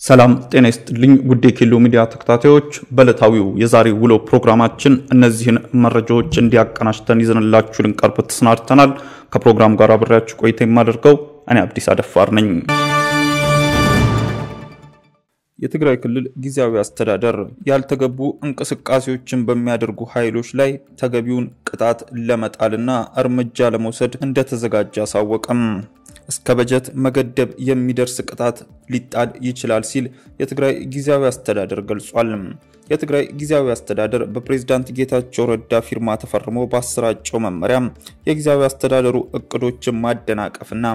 ሰላም ጤና ይስጥልኝ ውድ የኬሎ ሚዲያ ተከታታዮች በለታዊው የዛሬ ውሎ ፕሮግራማችን እነዚህን መረጃዎች እንዲያቀናሽተን ይዘንላችሁ ልንቀርብ ተስናድተናል ከፕሮግራም ጋር አብራችሁ ቆይታ የማደርገው እኔ አብዲስ አደፋር ነኝ የትግራይ ክልል ጊዜያዊ አስተዳደር ያልተገቡ እንቅስቃሴዎችን በሚያደርጉ ኃይሎች ላይ ተገቢውን ቅጣት ለመጣልና እርምጃ ለመውሰድ እንደተዘጋጀ አሳወቀም እስከ በጀት መገደብ የሚደርስ ቅጣት ሊጣል ይችላል ሲል የትግራይ ጊዜያዊ አስተዳደር ገልጿል የትግራይ ጊዜያዊ አስተዳደር በፕሬዝዳንት ጌታቸው ረዳ ፊርማ ተፈርሞ ባሰራጨው መመሪያ የጊዜያዊ አስተዳደሩ እቅዶችን ማደናቀፍና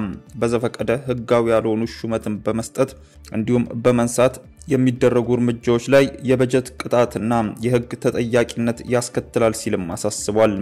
በዘፈቀደ ህጋዊ ያልሆኑ ሹመትን በመስጠት እንዲሁም በመንሳት የሚደረጉ እርምጃዎች ላይ የበጀት ቅጣትና የህግ ተጠያቂነት ያስከትላል ሲልም አሳስቧል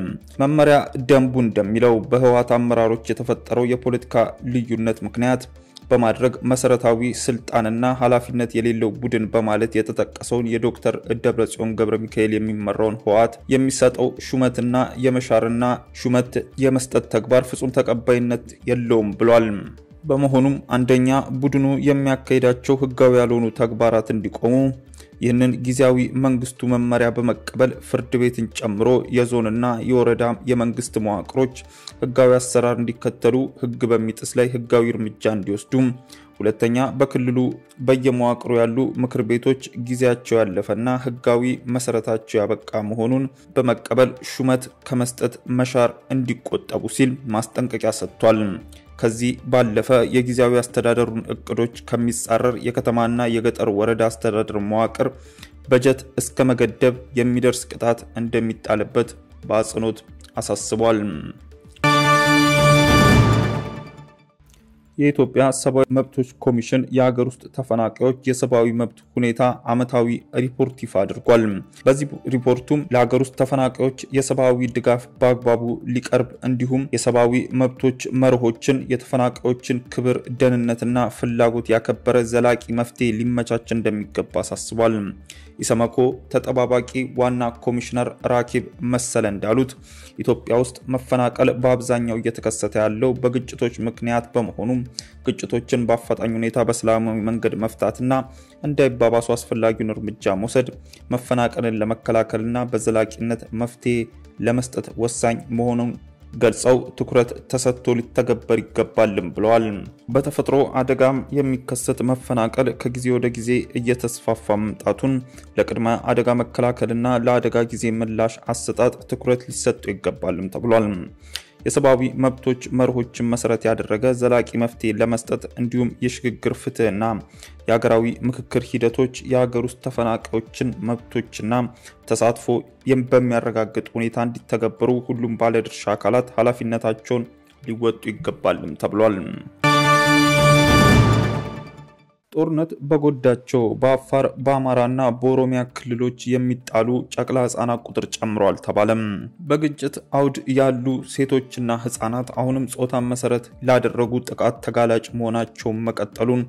መመሪያ ደንቡ እንደሚለው በህዋት አመራሮች የተፈጠረው የፖለቲካ ልዩነት ምክንያት በማድረግ መሰረታዊ ስልጣንና ኃላፊነት የሌለው ቡድን በማለት የተጠቀሰውን የዶክተር ደብረጽዮን ገብረሚካኤል የሚመራውን ህዋት የሚሰጠው ሹመትና የመሻርና ሹመት የመስጠት ተግባር ፍጹም ተቀባይነት የለውም ብሏል በመሆኑም አንደኛ ቡድኑ የሚያካሂዳቸው ህጋዊ ያልሆኑ ተግባራት እንዲቆሙ ይህንን ጊዜያዊ መንግስቱ መመሪያ በመቀበል ፍርድ ቤትን ጨምሮ የዞንና የወረዳ የመንግስት መዋቅሮች ህጋዊ አሰራር እንዲከተሉ ህግ በሚጥስ ላይ ህጋዊ እርምጃ እንዲወስዱ ሁለተኛ በክልሉ በየመዋቅሩ ያሉ ምክር ቤቶች ጊዜያቸው ያለፈና ህጋዊ መሰረታቸው ያበቃ መሆኑን በመቀበል ሹመት ከመስጠት መሻር እንዲቆጠቡ ሲል ማስጠንቀቂያ ሰጥቷል ከዚህ ባለፈ የጊዜያዊ አስተዳደሩን እቅዶች ከሚጻረር የከተማና የገጠር ወረዳ አስተዳደር መዋቅር በጀት እስከ መገደብ የሚደርስ ቅጣት እንደሚጣልበት በአጽንኦት አሳስቧል የኢትዮጵያ ሰብአዊ መብቶች ኮሚሽን የሀገር ውስጥ ተፈናቃዮች የሰብአዊ መብት ሁኔታ አመታዊ ሪፖርት ይፋ አድርጓል በዚህ ሪፖርቱም ለሀገር ውስጥ ተፈናቃዮች የሰብአዊ ድጋፍ በአግባቡ ሊቀርብ እንዲሁም የሰብአዊ መብቶች መርሆችን የተፈናቃዮችን ክብር ደህንነትና ፍላጎት ያከበረ ዘላቂ መፍትሄ ሊመቻች እንደሚገባ አሳስቧል ኢሰመኮ ተጠባባቂ ዋና ኮሚሽነር ራኪብ መሰለ እንዳሉት ኢትዮጵያ ውስጥ መፈናቀል በአብዛኛው እየተከሰተ ያለው በግጭቶች ምክንያት በመሆኑ ግጭቶችን በአፋጣኝ ሁኔታ በሰላማዊ መንገድ መፍታትና እንዳይባባሱ አስፈላጊውን እርምጃ መውሰድ መፈናቀልን ለመከላከልና በዘላቂነት መፍትሄ ለመስጠት ወሳኝ መሆኑን ገልጸው ትኩረት ተሰጥቶ ሊተገበር ይገባልም ብለዋል በተፈጥሮ አደጋም የሚከሰት መፈናቀል ከጊዜ ወደ ጊዜ እየተስፋፋ መምጣቱን ለቅድመ አደጋ መከላከልና ለአደጋ ጊዜ ምላሽ አሰጣጥ ትኩረት ሊሰጠው ይገባልም ተብሏል የሰብአዊ መብቶች መርሆችን መሰረት ያደረገ ዘላቂ መፍትሄ ለመስጠት እንዲሁም የሽግግር ፍትህና የሀገራዊ ምክክር ሂደቶች የሀገር ውስጥ ተፈናቃዮችን መብቶችና ተሳትፎ በሚያረጋግጥ ሁኔታ እንዲተገበሩ ሁሉም ባለድርሻ አካላት ኃላፊነታቸውን ሊወጡ ይገባልም ተብሏል ጦርነት በጎዳቸው በአፋር በአማራና በኦሮሚያ ክልሎች የሚጣሉ ጨቅላ ህፃናት ቁጥር ጨምሯል ተባለም በግጭት አውድ ያሉ ሴቶችና ህፃናት አሁንም ጾታን መሰረት ላደረጉ ጥቃት ተጋላጭ መሆናቸው መቀጠሉን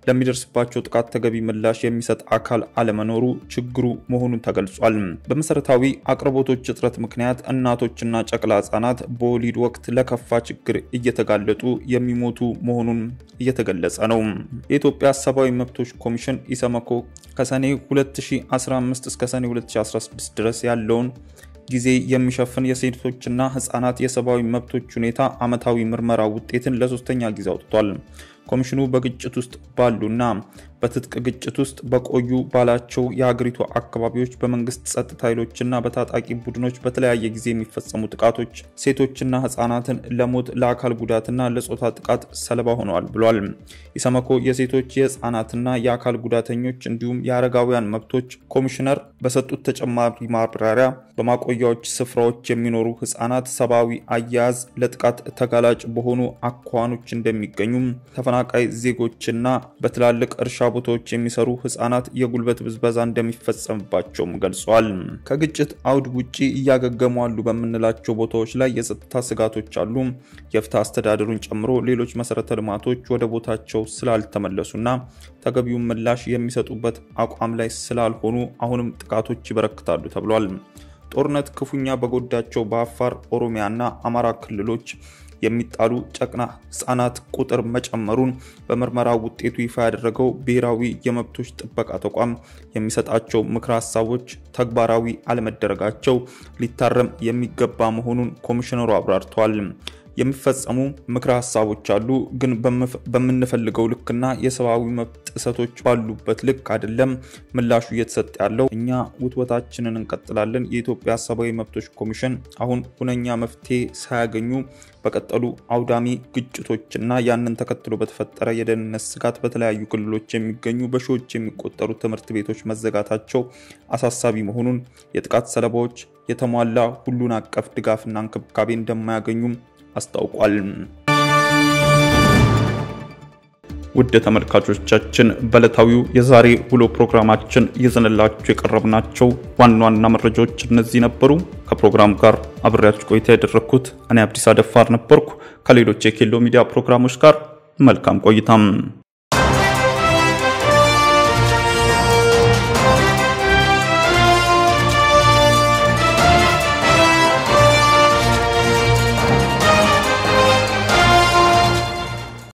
ለሚደርስባቸው ጥቃት ተገቢ ምላሽ የሚሰጥ አካል አለመኖሩ ችግሩ መሆኑን ተገልጿል በመሰረታዊ አቅርቦቶች እጥረት ምክንያት እናቶችና ጨቅላ ህፃናት በወሊድ ወቅት ለከፋ ችግር እየተጋለጡ የሚሞቱ መሆኑን እየተገለጸ ነው የኢትዮጵያ ሰብአዊ መብቶች ኮሚሽን ኢሰመኮ ከሰኔ 2015 እስከ ሰኔ 2016 ድረስ ያለውን ጊዜ የሚሸፍን የሴቶችና ህፃናት የሰብአዊ መብቶች ሁኔታ አመታዊ ምርመራ ውጤትን ለሶስተኛ ጊዜ አውጥቷል ኮሚሽኑ በግጭት ውስጥ ባሉና በትጥቅ ግጭት ውስጥ በቆዩ ባላቸው የሀገሪቱ አካባቢዎች በመንግስት ጸጥታ ኃይሎችና በታጣቂ ቡድኖች በተለያየ ጊዜ የሚፈጸሙ ጥቃቶች ሴቶችና ህፃናትን ለሞት ለአካል ጉዳትና ለጾታ ጥቃት ሰለባ ሆነዋል ብሏል ኢሰመኮ የሴቶች የህፃናትና የአካል ጉዳተኞች እንዲሁም የአረጋውያን መብቶች ኮሚሽነር በሰጡት ተጨማሪ ማብራሪያ በማቆያዎች ስፍራዎች የሚኖሩ ህፃናት ሰብአዊ አያያዝ ለጥቃት ተጋላጭ በሆኑ አኳኋኖች እንደሚገኙ ተፈናቃይ ዜጎችና በትላልቅ እርሻ ቦታዎች የሚሰሩ ህፃናት የጉልበት ብዝበዛ እንደሚፈጸምባቸው ገልጿል ከግጭት አውድ ውጪ እያገገሙ አሉ በመንላቸው ቦታዎች ላይ የጸጥታ ስጋቶች አሉ የፍትህ አስተዳደሩን ጨምሮ ሌሎች መሰረተ ልማቶች ወደ ቦታቸው ስላልተመለሱና ተገቢውን ምላሽ የሚሰጡበት አቋም ላይ ስላልሆኑ አሁንም ጥቃቶች ይበረክታሉ ተብሏል ጦርነት ክፉኛ በጎዳቸው በአፋር ኦሮሚያና አማራ ክልሎች የሚጣሉ ጨቅና ህጻናት ቁጥር መጨመሩን በምርመራ ውጤቱ ይፋ ያደረገው ብሔራዊ የመብቶች ጥበቃ ተቋም የሚሰጣቸው ምክረ ሐሳቦች ተግባራዊ አለመደረጋቸው ሊታረም የሚገባ መሆኑን ኮሚሽነሩ አብራርተዋል። የሚፈጸሙ ምክረ ሐሳቦች አሉ፣ ግን በመንፈልገው ልክና የሰብአዊ መብት ጥሰቶች ባሉበት ልክ አይደለም ምላሹ እየተሰጠ ያለው። እኛ ውትወታችንን እንቀጥላለን። የኢትዮጵያ ሰብአዊ መብቶች ኮሚሽን አሁን ሁነኛ መፍትሄ ሳያገኙ በቀጠሉ አውዳሚ ግጭቶችና ያንን ተከትሎ በተፈጠረ የደህንነት ስጋት በተለያዩ ክልሎች የሚገኙ በሺዎች የሚቆጠሩ ትምህርት ቤቶች መዘጋታቸው አሳሳቢ መሆኑን፣ የጥቃት ሰለባዎች የተሟላ ሁሉን አቀፍ ድጋፍና እንክብካቤ እንደማያገኙም አስታውቋል። ውድ ተመልካቾቻችን በዕለታዊው የዛሬ ውሎ ፕሮግራማችን ይዘንላችሁ የቀረብናቸው ዋና መረጃዎች እነዚህ ነበሩ። ከፕሮግራም ጋር አብሬያችሁ ቆይታ ያደረኩት እኔ አብዲስ አደፋር ነበርኩ። ከሌሎች የኬሎ ሚዲያ ፕሮግራሞች ጋር መልካም ቆይታ።